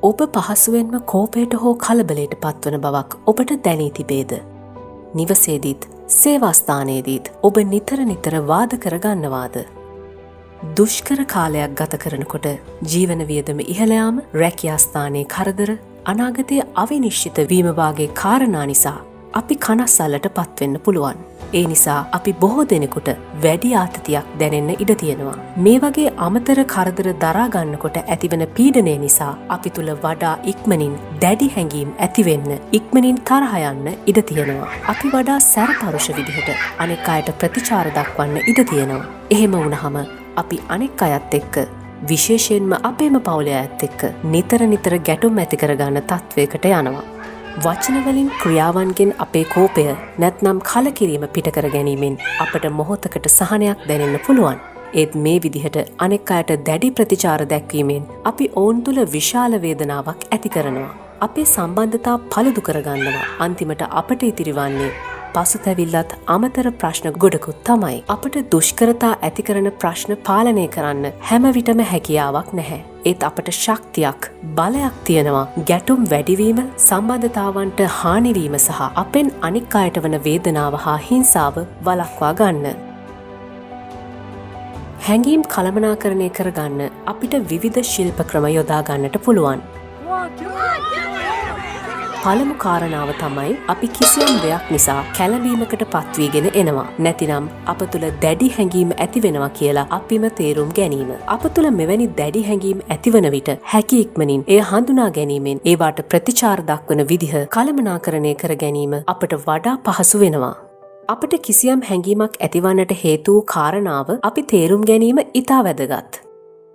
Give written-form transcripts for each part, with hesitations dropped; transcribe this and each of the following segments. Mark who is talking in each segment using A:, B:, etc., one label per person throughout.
A: ඔබ පහසුවෙන්ම කෝපයට හෝ කලබලයට පත්වන බවක් ඔබට දැනී තිබේද? නිවසේදීත් සේවාස්ථානයේදීත් ඔබ නිතර වාද කරගන්නවාද? දුෂ්කර කාලයක් ගත කරනකොට ජීවන වියදම ඉහළ යාම, රැකියා ස්ථානයේ කරදර, අනාගතයේ අවිනිශ්චිත වීම වාගේ කාරණා නිසා අපි කනස්සල්ලට පත්වෙන්න පුළුවන්. ඒ නිසා අපි බොහෝ දෙනෙකුට වැඩි ආතතියක් දැනෙන්න ඉඩ තියෙනවා. මේ වගේ අමතර කරදර දරා ගන්නකොට ඇතිවන පීඩනය නිසා අපි තුල වඩා ඉක්මනින් දැඩි හැඟීම් ඇතිවෙන්න, ඉක්මනින් තරහ යන්න ඉඩ තියෙනවා. අපි වඩා සැරපරුෂ විදිහට අනෙක් අයට ප්‍රතිචාර දක්වන්න ඉඩ තියෙනවා. එහෙම වුණාම අපි අනෙක් අයත් එක්ක, විශේෂයෙන්ම අපේම පවුලේ අයත් එක්ක නිතර ගැටුම් ඇති කරගන්න තත්වයකට යනවා. වචනවලින්, ක්‍රියාවන්ගෙන් අපේ කෝපය නැත්නම් කලකිරීම පිට කර ගැනීමෙන් අපට මොහොතකට සහනයක් දැනෙන්න පුළුවන්. ඒත් මේ විදිහට අනෙක් අයට දැඩි ප්‍රතිචාර දැක්වීමෙන් අපි ඔවුන් තුළ විශාල වේදනාවක් ඇති කරනවා. අපේ සම්බන්ධතා පළුදු කරගන්නවා. අන්තිමට අපට ඉතිරිවන්නේ පසුතැවිල්ලත් අමතර ප්‍රශ්න ගොඩකුත් තමයි. අපට දුෂ්කරතා ඇති කරන ප්‍රශ්න පාලනය කරන්න හැම විටම හැකියාවක් නැහැ. ඒත් අපට ශක්තියක්, බලයක් තියෙනවා ගැටුම් වැඩිවීම, සම්බන්ධතාවන්ට හානිවීම සහ අපෙන් අනික් අයට වන වේදනාව හා හිංසාව වළක්වා ගන්න. හැඟීම් කළමනාකරණය කරගන්න අපිට විවිධ ශිල්ප ක්‍රම යොදා ගන්නට පුළුවන්. පළමු කාරණාව තමයි අපි කිසියම් දෙයක් නිසා කැළඹීමකට පත්වීගෙන එනවා. නැතිනම් අප තුළ දැඩි හැඟීම් ඇති වෙනවා කියලා අපිම තේරුම් ගැනීම. අප තුළ මෙවැනි දැඩි හැඟීම් ඇතිවන විට හැකි ඉක්මනින් එය හඳුනා ගැනීමෙන් ඒවාට ප්‍රතිචාර දක්වන විදිහ කළමනාකරණය කර ගැනීම අපට වඩා පහසු වෙනවා. අපට කිසියම් හැඟීමක් ඇතිවන්නට හේතු වූ කාරණාව අපි තේරුම් ගැනීම ඉතා වැදගත්.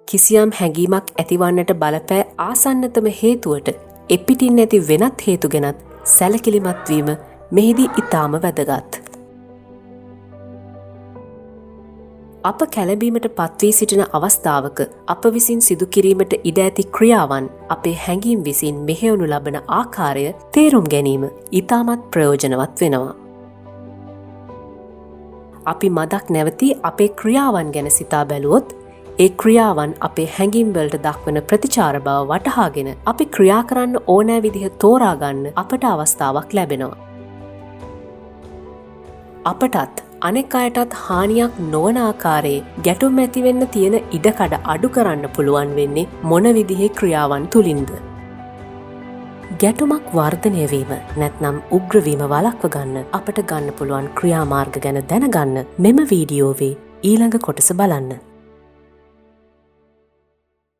A: කිසියම් හැඟීමක් ඇතිවන්නට බලපෑ ආසන්නතම හේතුවට එපිටින් නැති වෙනත් හේතු ගැනත් සැලකිලිමත් වීම මෙහිදී ඉතාම වැදගත්. අප කැළඹීමට පත්වී සිටින අවස්ථාවක අප විසින් සිදු කිරීමට ඉඩ ඇති ක්‍රියාවන් අපේ හැඟීම් විසින් මෙහෙයවනු ලබන ආකාරය තේරුම් ගැනීම ඉතාමත් ප්‍රයෝජනවත් වෙනවා. අපි මදක් නැවතී අපේ ක්‍රියාවන් ගැන සිතා බැලුවොත් ඒ ක්‍රියාවන් අපේ හැඟීම් වලට දක්වන ප්‍රතිචාර බව වටහාගෙන අපි ක්‍රියා කරන්න ඕනෑ විදිහ තෝරාගන්න අපට අවස්ථාවක් ලැබෙනවා. අපටත් අනෙක් අයටත් හානියක් නොවන ආකාරයේ ගැටුම් ඇතිවෙන්න තියෙන ඉඩකඩ අඩු කරන්න පුළුවන් වෙන්නේ මොන විදිහේ ක්‍රියාවන් තුලින්ද? ගැටුමක් වර්ධනය වීම නැත්නම් උග්‍රවීම වළක්ව ගන්න අපට ගන්න පුළුවන් ක්‍රියාමාර්ග ගැන දැනගන්න මෙම වීඩියෝවේ ඊළඟ කොටස බලන්න.